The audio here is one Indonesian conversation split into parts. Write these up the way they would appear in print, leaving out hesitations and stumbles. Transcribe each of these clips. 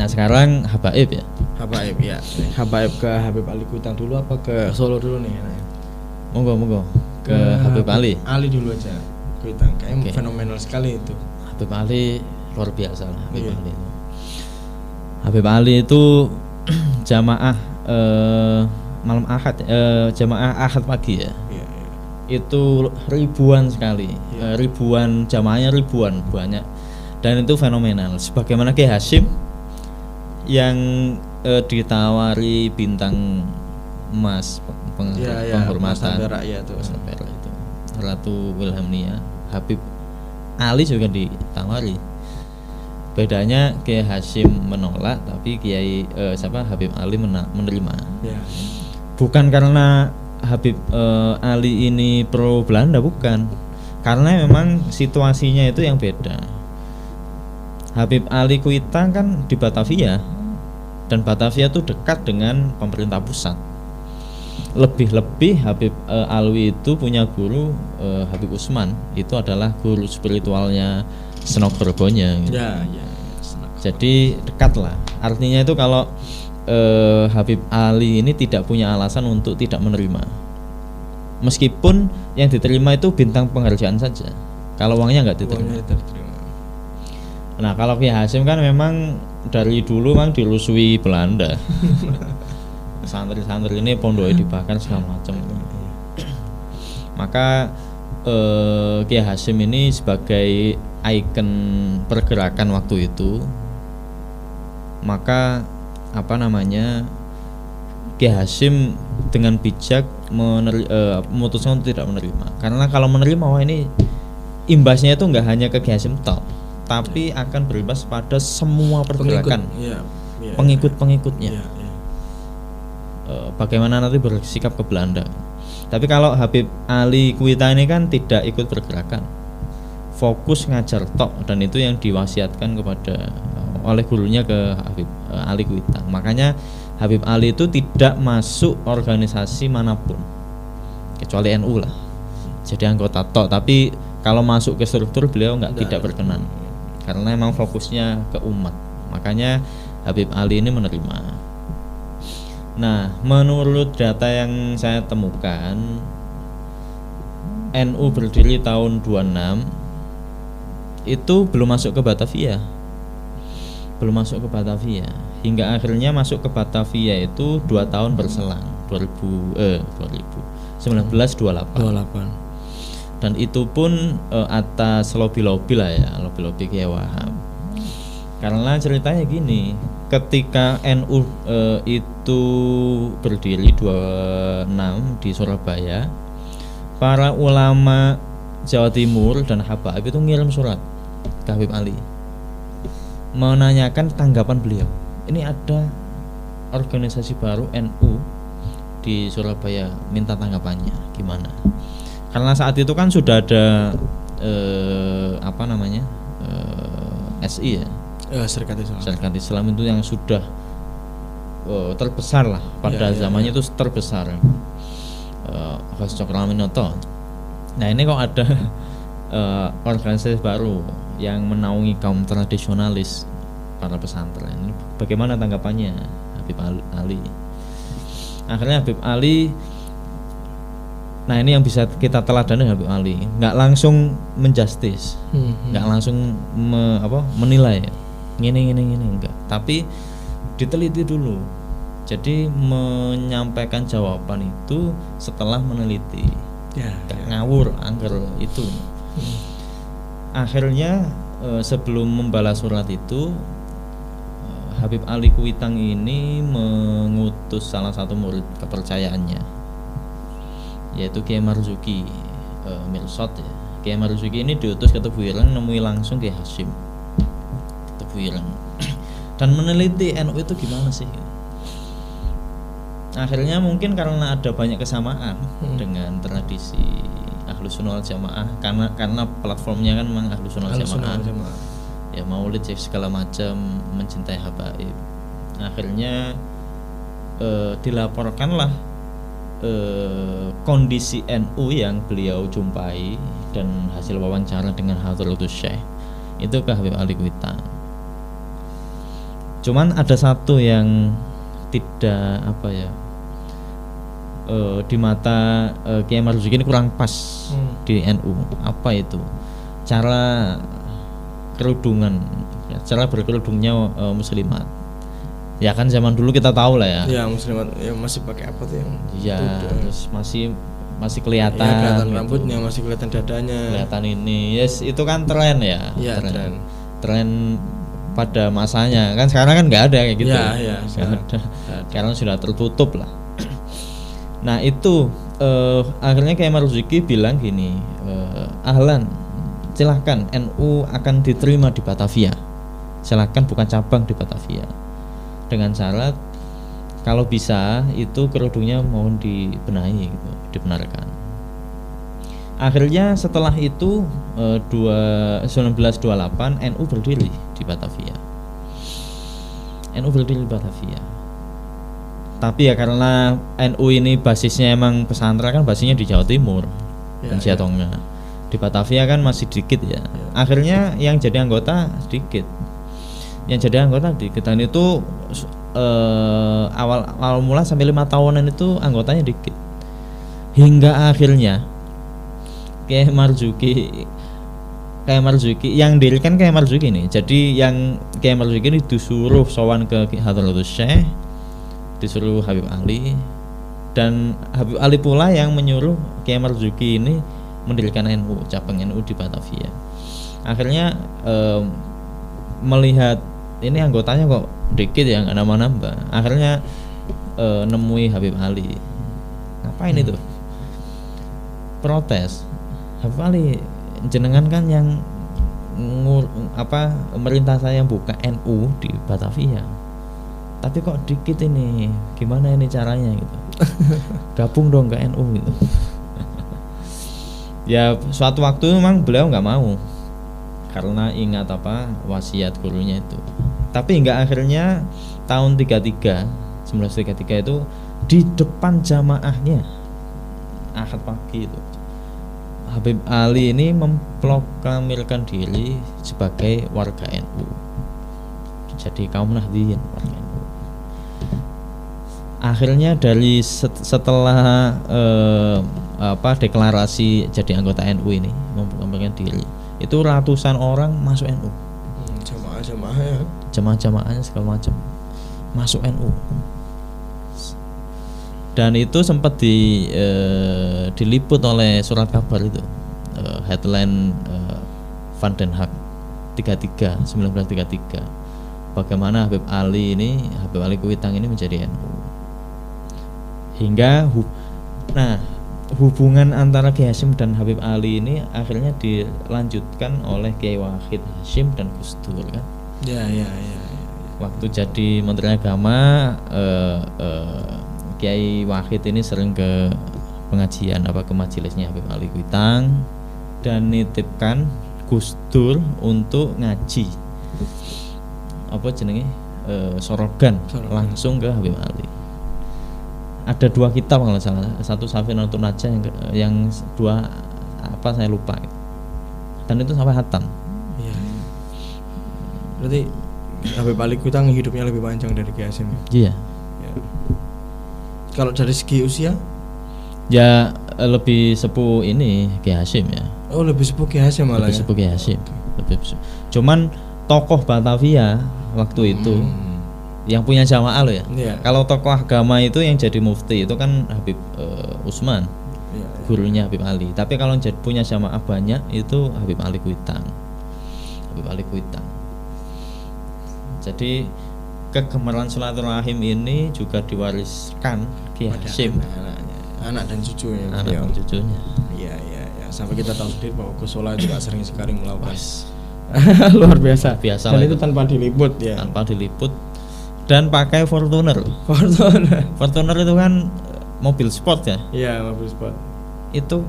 Nah sekarang Habaib ya. Habaib ya. Habaib ke Habib Ali Kuitang dulu apa ke Solo dulu nih? Monggo ke Habib Ali. Ali dulu aja. Kuitang kayaknya Oke. fenomenal sekali itu. Habib Ali luar biasa lah Habib Ali itu. Habib Ali itu jamaah malam Ahad, jamaah Ahad pagi ya. Iya. Itu ribuan sekali, ribuan jamaahnya ribuan banyak, dan itu fenomenal. Sebagaimana Kiai Hasyim yang ditawari bintang emas penghormatan sampai rakyat tuh. sampai itu Ratu Wilhelmina, Habib Ali juga ditawari. Bedanya Kiai Hasyim menolak, tapi Kiai Habib Ali menerima. Ya. Bukan karena Habib Ali ini pro Belanda, bukan, karena memang situasinya itu yang beda. Habib Ali Kuitang kan di Batavia, dan Batavia itu dekat dengan pemerintah pusat. Lebih-lebih Habib Alwi itu punya guru Habib Usman, itu adalah guru spiritualnya Senok Gorbonya gitu. Ya. Jadi dekat lah. Artinya itu kalau Habib Ali ini tidak punya alasan untuk tidak menerima, meskipun yang diterima itu bintang penghargaan saja, kalau uangnya nggak diterima. Nah kalau Kiai Hasyim kan memang dari dulu memang dirusui Belanda. Santri-santri ini pondoknya dibakar segala macam. Maka Kiai Hasyim ini sebagai ikon pergerakan waktu itu, maka Kiai Hasyim dengan bijak memutuskan untuk tidak menerima. Karena kalau menerima, wah ini imbasnya itu nggak hanya ke Kiai Hasyim tok, tapi akan berimbas pada semua pergerakan, pengikut-pengikutnya. Bagaimana nanti bersikap ke Belanda. Tapi kalau Habib Ali Kuitang ini kan tidak ikut pergerakan, fokus ngajar tok, dan itu yang diwasiatkan kepada oleh gurunya ke Habib Ali Kuitang. Makanya Habib Ali itu tidak masuk organisasi manapun kecuali NU lah, jadi anggota tok. Tapi kalau masuk ke struktur beliau tidak berkenan, karena memang fokusnya ke umat. Makanya Habib Ali ini menerima. Nah, menurut data yang saya temukan, NU berdiri tahun 26 itu belum masuk ke Batavia. Hingga akhirnya masuk ke Batavia itu 2 tahun berselang, 1928. Dan itu pun atas lobby lah ya, lobby Kiai Wahab. Karena ceritanya gini, ketika NU itu berdiri 26 di Surabaya, para ulama Jawa Timur dan Habaib itu ngirim surat ke Habib Ali menanyakan tanggapan beliau. Ini ada organisasi baru NU di Surabaya, minta tanggapannya gimana. Karena saat itu kan sudah ada SI ya, Serikat Islam itu yang sudah terbesar lah pada zamannya itu terbesar, Ghos Cokraminoto. Nah ini kok ada organisasi baru yang menaungi kaum tradisionalis, para pesantren. Ini bagaimana tanggapannya Habib Ali? Akhirnya Habib Ali, nah ini yang bisa kita teladani Habib Ali, nggak langsung menjustis, nggak langsung menilai gini enggak, tapi diteliti dulu. Jadi menyampaikan jawaban itu setelah meneliti, nggak ngawur angker itu. Akhirnya sebelum membalas surat itu, Habib Ali Kuitang ini mengutus salah satu murid kepercayaannya, yaitu Kiai Marzuki Mirsad ya. Kiai Marzuki ini diutus ke Tebuireng, nemui langsung Kiai Hasyim Tebuireng dan meneliti NU itu gimana sih. Akhirnya mungkin karena ada banyak kesamaan dengan tradisi Ahlus Sunnah wal Jamaah, karena platformnya kan memang Ahlus Sunnah wal Jamaah. Ya maulid segala macam, mencintai habaib. Akhirnya dilaporkanlah kondisi NU yang beliau jumpai dan hasil wawancara dengan Hadratus Syekh itu ke Habib Ali Kuitang. Cuman ada satu yang tidak apa ya, di mata Kiai Marzuki ini kurang pas di NU. Apa itu? Cara kerudungan, cara berkerudungnya muslimat. Ya kan zaman dulu kita tahu lah ya. Ya muslimat ya masih pakai apa tuh yang Ya terus masih kelihatan, ya, kelihatan gitu. rambutnya, masih kelihatan dadanya. Kelihatan ini. Yes, itu kan tren ya. Ya, Tren pada masanya. Kan sekarang kan nggak ada kayak gitu. Ya, Nggak ada. Sekarang sudah tertutup lah. Nah, itu akhirnya Kiai Marzuki bilang gini, ahlan, silahkan NU akan diterima di Batavia. Silahkan buka cabang di Batavia. Dengan syarat kalau bisa itu kerudungnya mohon dibenahi gitu, dibenarkan. Akhirnya setelah itu 1928 NU berdiri di Batavia. NU berdiri di Batavia. Tapi ya karena NU ini basisnya emang pesantren, kan basisnya di Jawa Timur dan Jawa Tengah. Di Batavia kan masih dikit ya. Akhirnya yang jadi anggota sedikit. Yang jadi anggota dikit, dan itu awal mula sampai 5 tahunan itu anggotanya dikit. Hingga akhirnya Kiai Marzuki yang dirikan Kiai Marzuki ini. Jadi yang Kiai Marzuki ini disuruh sowan ke Hadratus Syekh, disuruh Habib Ali, dan Habib Ali pula yang menyuruh Kiai Marzuki ini mendirikan NU, cabang NU di Batavia. Akhirnya melihat ini anggotanya kok dikit ya, nggak nambah-nambah. Akhirnya nemui Habib Ali. Ngapain itu? Protes. Habib Ali, jenengan kan yang merintah saya buka NU di Batavia. Tapi kok dikit ini, gimana ini caranya gitu? Gabung dong ke NU gitu. Ya suatu waktu memang beliau nggak mau karena ingat wasiat gurunya itu. Tapi hingga akhirnya tahun 1933 itu di depan jamaahnya Ahad pagi itu Habib Ali ini memproklamirkan diri sebagai warga NU. Jadi kaum Nahdliyin warga NU. Akhirnya dari setelah deklarasi jadi anggota NU ini memproklamirkan diri, itu ratusan orang masuk NU. Jamaah ya. Jamaah-jamaahnya segala macam masuk NU. Dan itu sempat diliput oleh surat kabar itu, headline Van den Haag 1933, bagaimana Habib Ali Kuitang ini menjadi NU. Hingga hubungan antara Kiai Hasyim dan Habib Ali ini akhirnya dilanjutkan oleh Kiai Wahid Hasyim dan Gus Dur kan. Ya. Waktu jadi Menteri Agama, Kiai Wahid ini sering ke pengajian ke majelisnya Habib Ali Kuitang dan nitipkan Gus Dur untuk ngaji sorogan langsung ke Habib Ali. Ada 2 kitab kalau salah, satu Safinatun Najah, yang 2 saya lupa gitu. Dan itu sampai hatam. Iya. Berarti Habib Ali Kuitang hidupnya lebih panjang dari Kiai Hasyim. Iya. Ya. Kalau dari segi usia? Ya lebih sepuh ini Kiai Hasyim ya. Oh, lebih sepuh Kiai Hasyim malah. Lebih sepuh Kiai Hasyim. Cuman tokoh Batavia waktu itu yang punya jamaah loh ya. Kalau tokoh agama itu yang jadi mufti itu kan Habib Utsman, gurunya Habib Ali. Tapi kalau punya jamaah banyak itu Habib Ali Kuitang. Jadi kegemaran silaturahim ini juga diwariskan Kiai Hasyim, anak dan cucunya. Iya. Sampai kita tahu sendiri bahwa Gus Solah juga sering sekali melakukan luar biasa. Dan itu tanpa diliput ya. Tanpa diliput. Dan pakai Fortuner itu kan mobil sport ya. Iya, mobil sport. Itu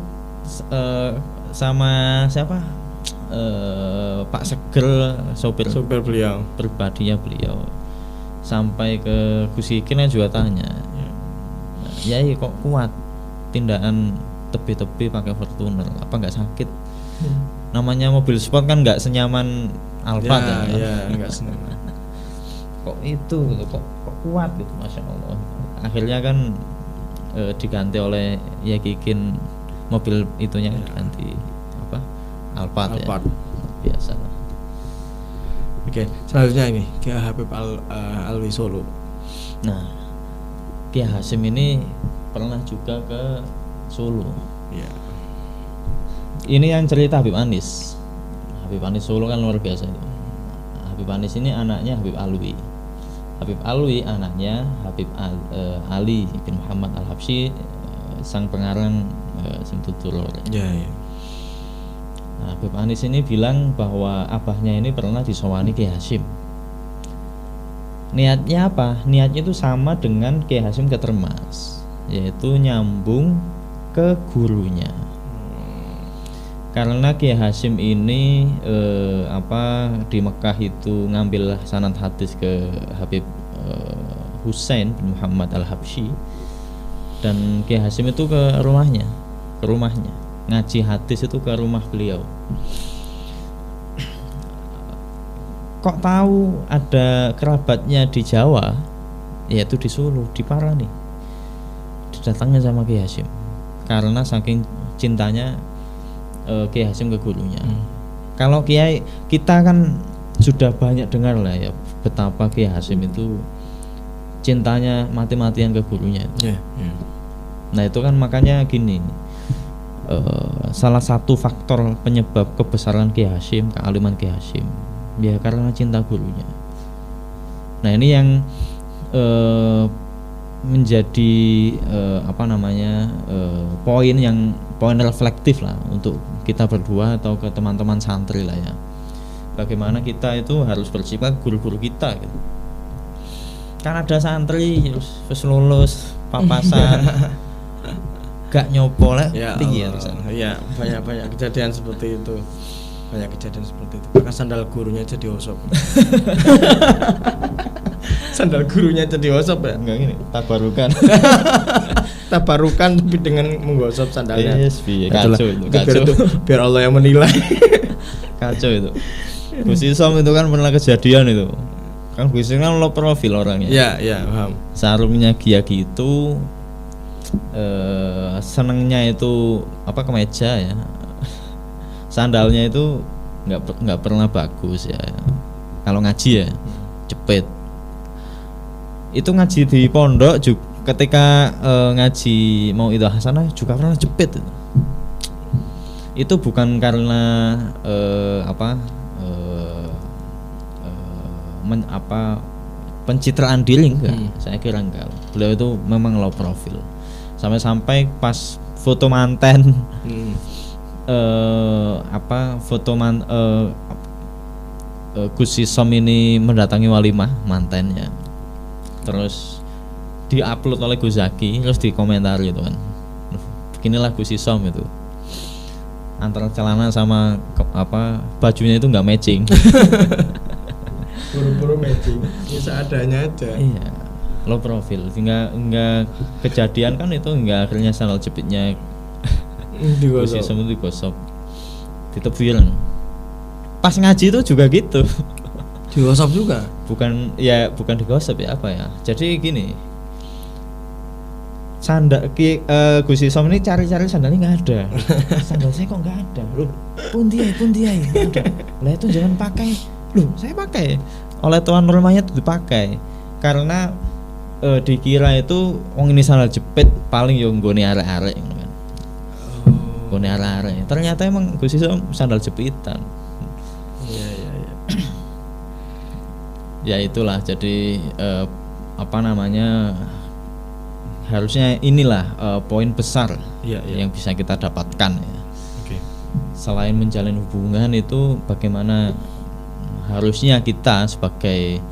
sama siapa? Pak Segel, sopir beliau, pribadinya beliau. Sampai ke Gus Ikin juga tanya, ya kok kuat tindakan tepi-tepi pakai Fortuner, apa nggak sakit? Namanya mobil sport kan nggak senyaman Alphard ya nggak senyaman. kok itu gitu, kok kuat gitu, masya Allah. Akhirnya kan diganti oleh ya Kikin, mobil itunya diganti apa Alphard. Ya. Biasa lah. Oke, selanjutnya ini Kiai Habib Alwi Solo. Nah, Kiai Hasyim ini pernah juga ke Solo. Ya. Ini yang cerita Habib Anis. Habib Anis Solo kan luar biasa itu. Habib Anis ini anaknya Habib Alwi. Habib Alwi anaknya Habib Ali bin Muhammad Al-Habsyi, sang pengarang Simtud Duror. Ya, ya. Nah, Habib Anis ini bilang bahwa abahnya ini pernah disowani Kiai Hasyim. Niatnya apa? Niatnya itu sama dengan Kiai Hasyim ke Termas, yaitu nyambung ke gurunya. Karena Kiai Hasyim ini di Mekah itu ngambil sanad hadis ke Habib Husain bin Muhammad Al-Habsyi, dan Kiai Hasyim itu ke rumahnya, ngaji hadis itu ke rumah beliau. Kok tahu ada kerabatnya di Jawa, yaitu di Solo, di Parani, didatangnya sama Kiai Hasyim karena saking cintanya Kiai Hasyim ke gurunya. Kalau Kiai kita kan sudah banyak dengar lah ya betapa Kiai Hasyim itu cintanya mati-matian ke gurunya. Nah itu kan makanya gini, salah satu faktor penyebab kebesaran Kiai Hasyim, kealiman Kiai Hasyim, ya karena cinta gurunya. Nah ini yang menjadi poin reflektif lah untuk kita berdua atau ke teman-teman santri lah ya. Bagaimana kita itu harus bersifat guru-guru kita gitu. Kan ada santri terus lulus papasan gak nyopo lah tinggi ya, banyak kejadian seperti itu. Bahkan sandal gurunya jadi osop. Sandal gurunya jadi osop ya? Enggak, gini tabarukan. Tabarukan tapi dengan menggosok sandalnya. Yes, kacau itu. Biar Allah yang menilai. Kacau itu. Gus Isom itu kan pernah kejadian itu. Kan Gus Isom kan low profil orangnya. Iya, paham. Sarungnya Gyaki itu senengnya itu kemeja ya. Sandalnya itu nggak pernah bagus ya. Kalau ngaji ya jepit. Itu ngaji di pondok juga, ketika ngaji mau itu hasanah juga pernah jepit. Itu bukan karena pencitraan diri enggak. Saya kira enggak. Beliau itu memang low profil. Sampai-sampai pas foto manten Gus Isom ini mendatangi walimah mantennya, terus diupload oleh Gus Zaki, terus dikomentari itu kan, beginilah Gus Isom itu, antara celana sama bajunya itu nggak matching. Buru-buru matching, ya seadanya aja. Iya, low profil, hingga kejadian kan itu hingga akhirnya sandal jepitnya Gus Isom itu digosok, ditebirin. Pas ngaji itu juga gitu. Digosok juga? Bukan digosok ya Jadi gini, Gus Isom ini cari-cari sandalnya nggak ada. Sandal saya kok nggak ada. Loh, puntiai. Lah itu jangan pakai. Loh, saya pakai. Oleh tuan rumahnya itu dipakai. Karena dikira itu ini sandal jepit paling yo nggone arek-arek kan. Nggone arek-arek. Ternyata emang Gus Isom sandal jepitan. Iya. Ya itulah, jadi harusnya inilah poin besar yang bisa kita dapatkan ya. Okay. Selain menjalin hubungan itu, bagaimana harusnya kita sebagai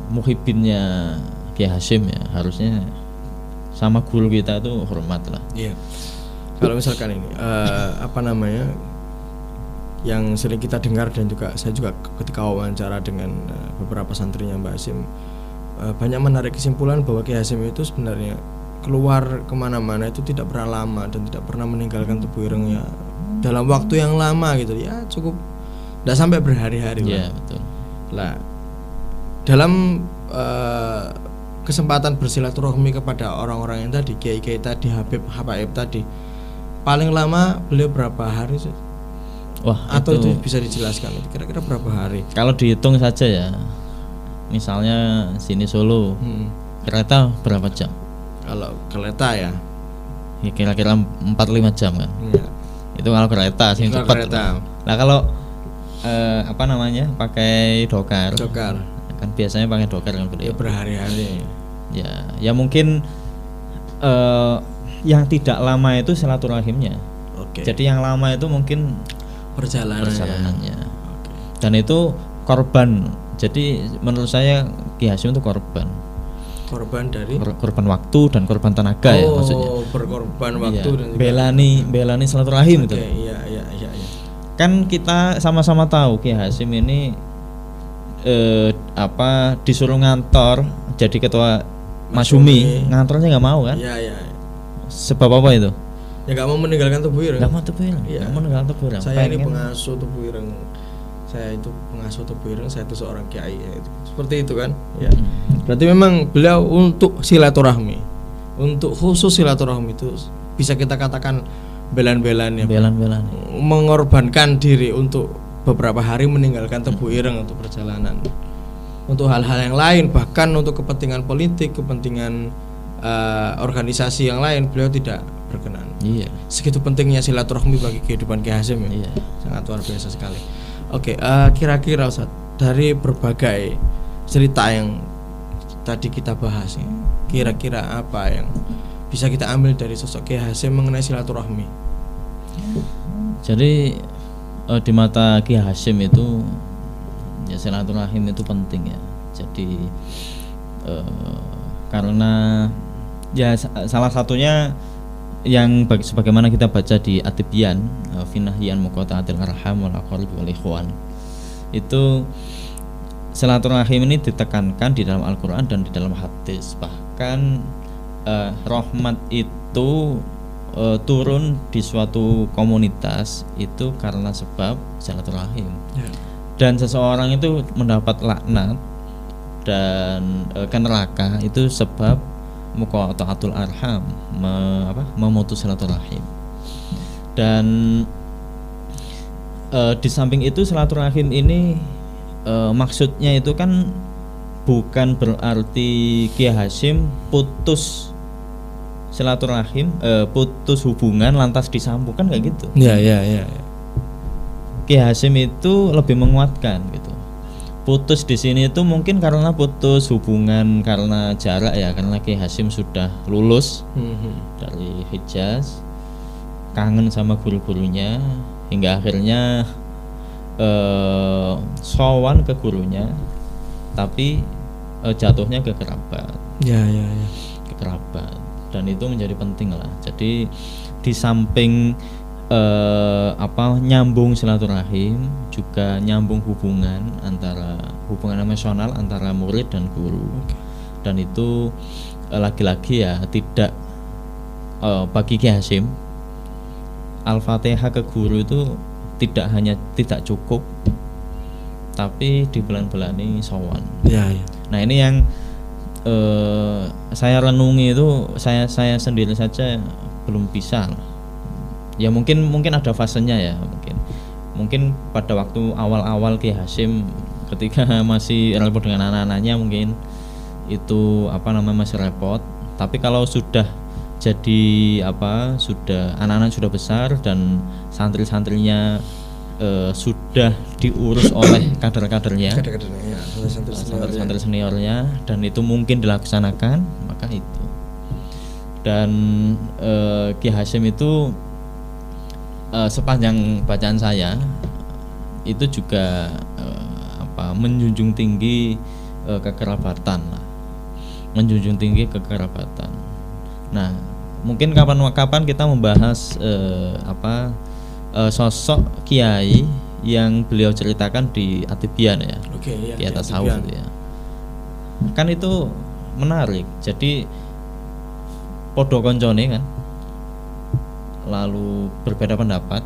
muhibbinnya Kiai Hasyim ya, harusnya sama guru kita itu hormat lah. Iya. Kalau misalkan ini yang sering kita dengar, dan juga saya juga ketika wawancara dengan beberapa santrinya Mbak Hasyim, banyak menarik kesimpulan bahwa Kiai Hasyim itu sebenarnya keluar kemana-mana itu tidak pernah lama dan tidak pernah meninggalkan tubuh irengnya dalam waktu yang lama gitu ya, cukup Tidak sampai berhari-hari. Iya, betul. Lah, dalam kesempatan bersilaturahmi kepada orang-orang yang tadi, kiai-kiai tadi, Habaib tadi, paling lama beliau berapa hari sih? Wah, Atau itu bisa dijelaskan kira-kira berapa hari? Kalau dihitung saja ya, misalnya sini Solo, kereta berapa jam? Kalau kereta ya, Ya, kira-kira 4-5 jam kan. ya. Itu kalau kereta sih Kalau cepat. kereta. Nah kalau apa namanya, pakai dokar, Dokar kan biasanya pakai dokar kan ya beliau. berhari-hari. Ya mungkin yang tidak lama itu silaturahimnya. Oke. Jadi yang lama itu mungkin perjalanannya. Oke. Dan itu korban. Jadi menurut saya Ki Hasyim itu korban Korban dari waktu dan korban tenaga ya maksudnya. Berkorban waktu Iya, dan juga belani silaturahim Oke, itu. iya. Kan kita sama-sama tahu Ki Hasyim ini disuruh ngantor jadi ketua Masyumi, ngantornya nggak mau kan? Iya. Sebab apa itu? Ya nggak mau meninggalkan tubuh ireng. Nggak mau tubuh ireng. Iya. Nggak mau meninggalkan tubuh ireng. Saya ini Pengen- pengasuh tubuh ireng. Saya itu pengasuh tubuh ireng. Saya itu seorang kiai. Ya, itu. Seperti itu kan? Ya. Berarti memang beliau untuk silaturahmi, untuk khusus silaturahmi itu bisa kita katakan belan-belan ya, belan-belan. mengorbankan diri untuk beberapa hari meninggalkan tubuh ireng untuk perjalanan. Untuk hal-hal yang lain, bahkan untuk kepentingan politik, kepentingan organisasi yang lain, beliau tidak berkenan. Iya. Segitu pentingnya silaturahmi bagi kehidupan Ki Hasyim ya. Iya. Sangat luar biasa sekali. Oke, kira-kira Ustaz, dari berbagai cerita yang tadi kita bahas ya, kira-kira apa yang bisa kita ambil dari sosok Ki Hasyim mengenai silaturahmi? Jadi di mata Ki Hasyim itu ya silaturahim itu penting ya. Jadi karena ya salah satunya yang sebagaimana kita baca di At-Tibyan Finahyan Muqata'atil Arham wal Aqarib wal Ikhwan, itu silaturahim ini ditekankan di dalam Al-Quran dan di dalam hadis. Bahkan rahmat itu turun di suatu komunitas itu karena sebab silaturahim. Dan seseorang itu mendapat laknat dan ke neraka itu sebab muqata'atul arham, memutus silaturahim. Dan di samping itu silaturahim ini maksudnya itu kan bukan berarti Ki Hasyim putus silaturahim, putus hubungan lantas disambung, kan kayak gitu. Iya. Ki Hasyim itu lebih menguatkan gitu. Putus di sini itu mungkin karena putus hubungan karena jarak ya, karena Ki Hasyim sudah lulus dari Hijaz, kangen sama guru-gurunya hingga akhirnya sowan ke gurunya, tapi jatuhnya ke kerabat. Ya. Ke kerabat, dan itu menjadi penting lah. Jadi di samping nyambung silaturahim, juga nyambung hubungan emosional antara murid dan guru. Dan itu lagi-lagi ya tidak bagi Ki Hasyim Al-Fatihah ke guru itu tidak cukup, tapi dibelan-belani sowan. Ya. Nah ini yang saya renungi itu, saya sendiri saja belum bisa. Ya mungkin ada fasenya ya, mungkin pada waktu awal-awal Ki Hasyim ketika masih repot dengan anak-anaknya mungkin itu masih repot. Tapi kalau sudah jadi sudah anak-anak sudah besar dan santri-santrinya sudah diurus oleh kader-kadernya, santri seniornya, dan itu mungkin dilaksanakan, maka itu. Dan Ki Hasyim itu sepanjang bacaan saya itu juga menjunjung tinggi kekerabatan lah. Menjunjung tinggi kekerabatan. Nah, mungkin kapan-kapan kita membahas sosok kiai yang beliau ceritakan di At-Tibyan ya. Oke, iya, di atas tasawuf ya. Kan itu menarik. Jadi podo koncone kan, lalu berbeda pendapat,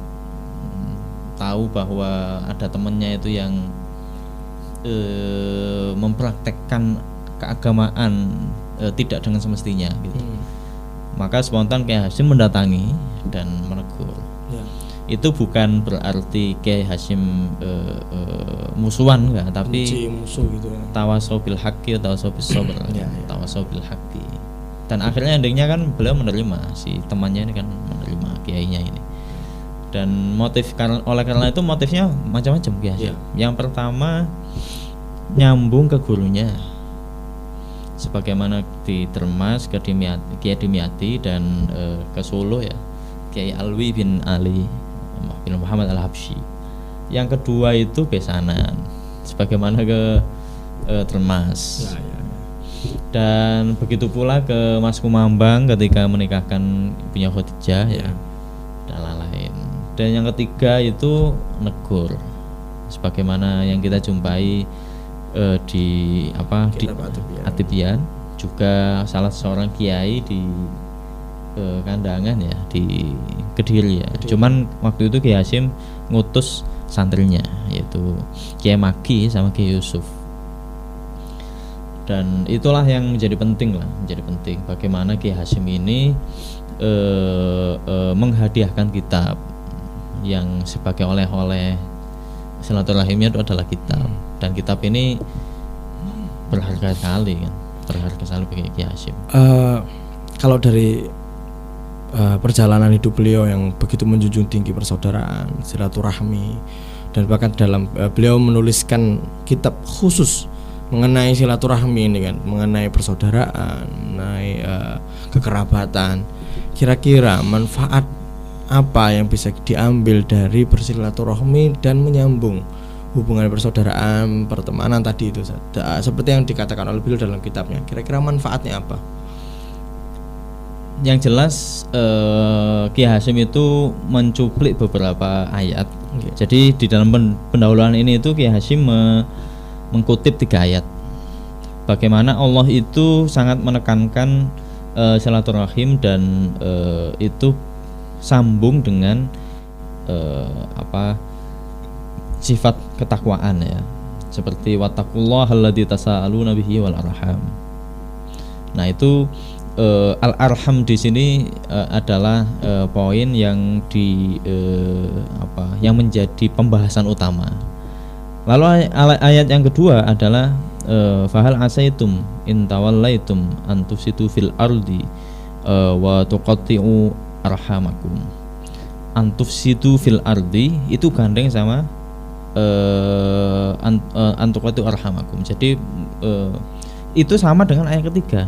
tahu bahwa ada temannya itu yang mempraktekkan keagamaan tidak dengan semestinya gitu. Maka spontan Kiai Hasyim mendatangi dan menegur. Ya. Itu bukan berarti Kiai Hasyim musuhan enggak, tapi Benci musuh gitu ya. tawasau bil haqqi, tawasau bis sabr. Ya, ya. Tawasau bil haqqi. Dan akhirnya endingnya kan beliau menerima, si temannya ini kan menerima kiainya ini. Dan oleh karena itu motifnya macam-macam Kiai Hasyim. Yang pertama nyambung ke gurunya, sebagaimana di Termas ke Kiai Dimyati dan ke Solo ya Kiai Alwi bin Ali bin Muhammad Al-Habsyi. Yang kedua itu Besanan, sebagaimana ke Termas. Ya, ya. Dan begitu pula ke Mas Kumambang ketika menikahkan ibunya Khadijah ya, dan lain-lain. Dan yang ketiga itu negur, sebagaimana yang kita jumpai di Kitab Atibian, juga salah seorang kiai di Kandangan ya, di Kediri ya. Cuman waktu itu Kiai Hasyim ngutus santrinya, yaitu Kiai Maki sama Kiai Yusuf. Dan itulah yang menjadi penting bagaimana Kiai Hasyim ini menghadiahkan kitab yang sebagai oleh-oleh silaturahimnya itu adalah kitab. Dan kitab ini berharga sekali bagi Kiai Hasyim. Kalau dari perjalanan hidup beliau yang begitu menjunjung tinggi persaudaraan, silaturahmi, dan bahkan dalam beliau menuliskan kitab khusus mengenai silaturahmi ini kan, mengenai persaudaraan, mengenai kekerabatan. Kira-kira manfaat apa yang bisa diambil dari bersilaturahmi dan menyambung hubungan persaudaraan, pertemanan tadi itu, seperti yang dikatakan oleh beliau dalam kitabnya? Kira-kira manfaatnya apa? Yang jelas Kiai Hasyim itu mencuplik beberapa ayat. Jadi di dalam pendahuluan ini itu Kiai Hasyim mengkutip 3 ayat. Bagaimana Allah itu sangat menekankan silaturahim dan itu sambung dengan sifat ketakwaan ya. Seperti wattaqullaha alladzi tasaaluna bihi wal arham. Nah, itu al-arham di sini adalah poin yang yang menjadi pembahasan utama. Lalu ayat yang kedua adalah fahal asaitum in tawallaitum an tufsidu fil ardi wa tuqatti'u arhamakum. An tufsidu fil ardi itu gandeng sama an tuqatti'u arhamakum. Jadi itu sama dengan ayat ketiga.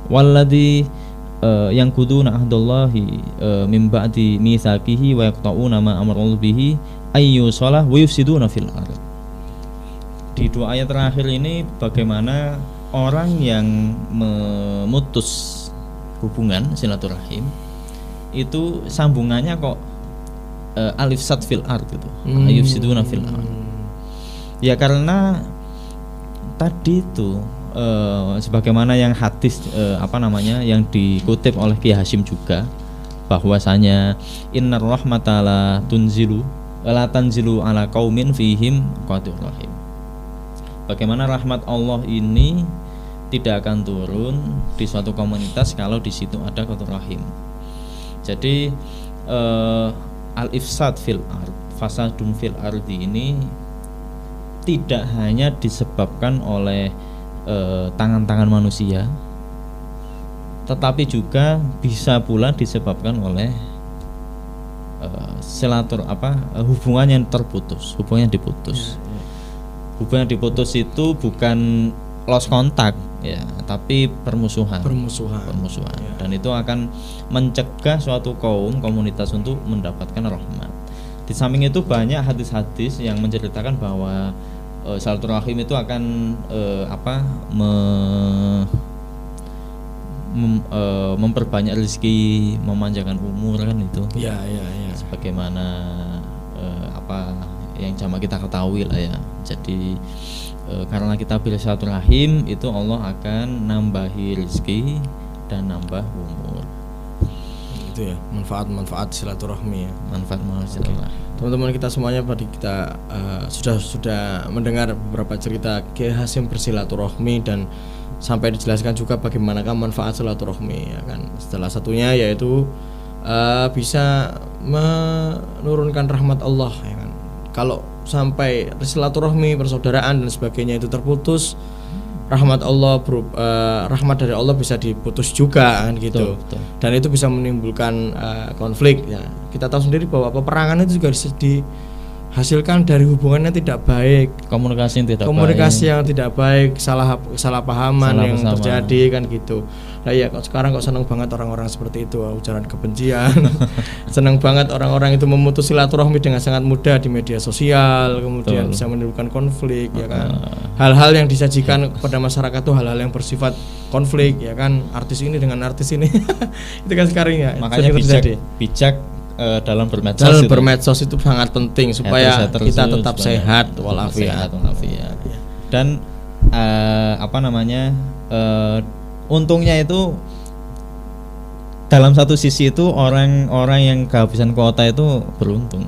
Walladzi yang kuduna ahdallahi min ba'di mitsaqihi wa yaqta'una ma amara bihi ayyu shalah wa yufsiduna fil ardh. Di 2 ayat terakhir ini bagaimana orang yang memutus hubungan silaturahim itu sambungannya kok alifsad fil ard itu, ayufsiduna fil ard. Ya karena tadi itu sebagaimana yang hadis yang dikutip oleh Kiai Hasyim juga, bahwasanya innar rahmata la tanzilu ala qaumin fihim qati'ur rahim. Bagaimana rahmat Allah ini tidak akan turun di suatu komunitas kalau di situ ada qati'ur rahim. Jadi al-ifsad fil ard, fasadun fil ardi ini tidak hanya disebabkan oleh tangan-tangan manusia, tetapi juga bisa pula disebabkan oleh hubungan yang terputus, hubungan yang diputus. Hubungan yang diputus itu bukan lost kontak ya, tapi permusuhan. Ya. Dan itu akan mencegah suatu komunitas untuk mendapatkan rahmat. Di samping itu banyak hadis-hadis yang menceritakan bahwa silaturahim itu akan memperbanyak rezeki, memanjangkan umur kan itu. Ya. Sebagaimana yang sama kita ketahui lah ya. Jadi karena kita bersilaturahim itu Allah akan nambahi rezeki dan nambah umur. Itu ya, manfaat silaturahmi ya. Manfaat silaturahmi. Teman-teman kita semuanya tadi kita sudah mendengar beberapa cerita Kiai Hasyim bersilaturahmi dan sampai dijelaskan juga bagaimanakah manfaat silaturahmi ya kan. Salah satunya yaitu bisa menurunkan rahmat Allah ya kan. Kalau sampai silaturahmi, persaudaraan dan sebagainya itu terputus, rahmat Allah rahmat dari Allah bisa diputus juga kan gitu. Betul. Dan itu bisa menimbulkan konflik ya. Kita tahu sendiri bahwa peperangan itu juga dihasilkan dari hubungan yang tidak baik, komunikasi yang tidak baik, salah pahaman yang terjadi kan gitu. Nah ya sekarang kok seneng banget orang-orang seperti itu, ujaran kebencian. Seneng banget orang-orang itu memutus silaturahmi dengan sangat mudah di media sosial, kemudian bisa menimbulkan konflik ya kan. Hal-hal yang disajikan kepada masyarakat itu hal-hal yang bersifat konflik ya kan, artis ini dengan artis ini. Itu kan sekarang ya. Makanya bijak dalam bermedsos itu sangat penting supaya kita tetap sehat walafiat. Dan untungnya itu dalam satu sisi itu orang-orang yang kehabisan kuota itu beruntung.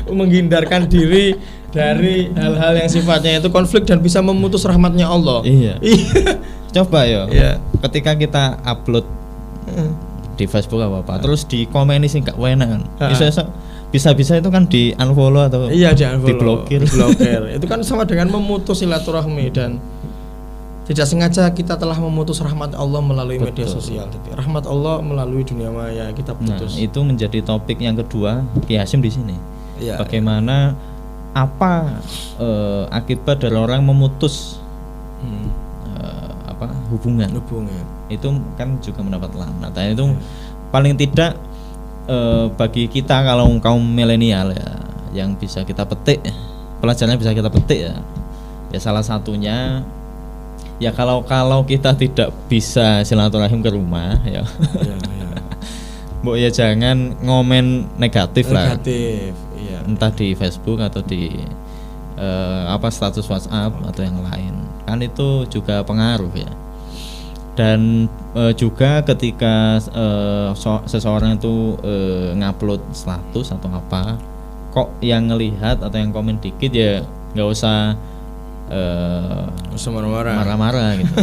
Menghindarkan diri dari hal-hal yang sifatnya itu konflik dan bisa memutus rahmatnya Allah. Iya. Coba ya. Ketika kita upload di Facebook apa terus di komen sih gak enak kan. Bisa itu kan di unfollow atau diblokir. Itu kan sama dengan memutus silaturahmi dan tidak sengaja kita telah memutus rahmat Allah melalui media sosial. Jadi, rahmat Allah melalui dunia maya kita putus. Nah, itu menjadi topik yang kedua Kiai Hasyim di sini. Bagaimana akibat dari orang memutus hubungan. Itu kan juga mendapat laknat. Nah, itu paling tidak bagi kita kalau kaum milenial ya, yang bisa kita petik, pelajarannya bisa kita petik ya salah satunya ya kalau kita tidak bisa silaturahim ke rumah ya. Mbok ya jangan ngomen negatif lah. Iya. Entah di Facebook atau di status WhatsApp atau yang lain. Kan itu juga pengaruh ya. Dan juga ketika seseorang itu ngupload status atau apa, kok yang ngelihat atau yang komen dikit ya nggak usah marah-marah gitu.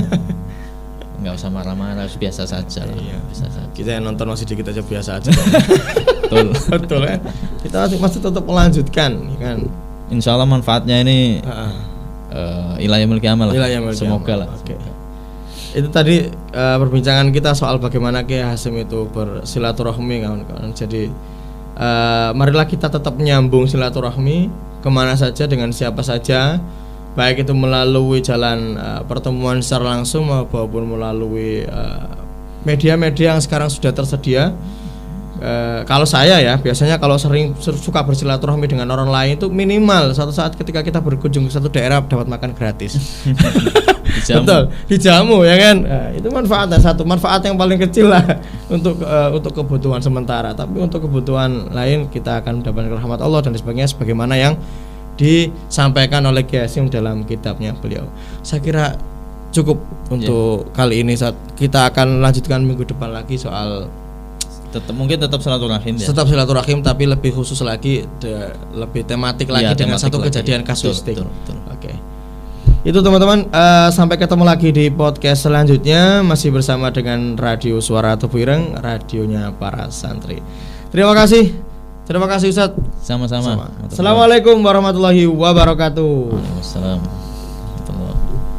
Nggak usah marah-marah, biasa saja. Iya. Biasa saja. Kita yang nonton masih dikit aja biasa aja. Betul kan? Kita masih tetap melanjutkan, kan? Insya Allah manfaatnya ini ila yaumil qiyamah lah. Semoga lah. Okay. Itu tadi perbincangan kita soal bagaimana Kiai Hasyim itu bersilaturahmi kawan-kawan. Jadi marilah kita tetap menyambung silaturahmi kemana saja dengan siapa saja, baik itu melalui jalan pertemuan secara langsung maupun melalui media-media yang sekarang sudah tersedia. Kalau saya ya biasanya kalau sering suka bersilaturahmi dengan orang lain itu minimal suatu saat ketika kita berkunjung ke satu daerah dapat makan gratis. Betul, dijamu ya kan. Itu manfaatnya manfaat yang paling kecil lah untuk kebutuhan sementara, tapi untuk kebutuhan lain kita akan mendapatkan rahmat Allah dan sebagainya sebagaimana yang disampaikan oleh Kiai Hasyim dalam kitabnya beliau. Saya kira cukup untuk kali ini. Kita akan lanjutkan minggu depan lagi soal tetap silaturahim ya. Tetap silaturahim tapi lebih khusus lagi, lebih tematik lagi dengan satu kejadian kasuistik. Oke. Itu teman-teman, sampai ketemu lagi di podcast selanjutnya masih bersama dengan Radio Suara Tebu Ireng, radionya para santri. Terima kasih Ustadz. Sama-sama. Assalamualaikum warahmatullahi wabarakatuh. Waalaikumsalam warahmatullahi wabarakatuh.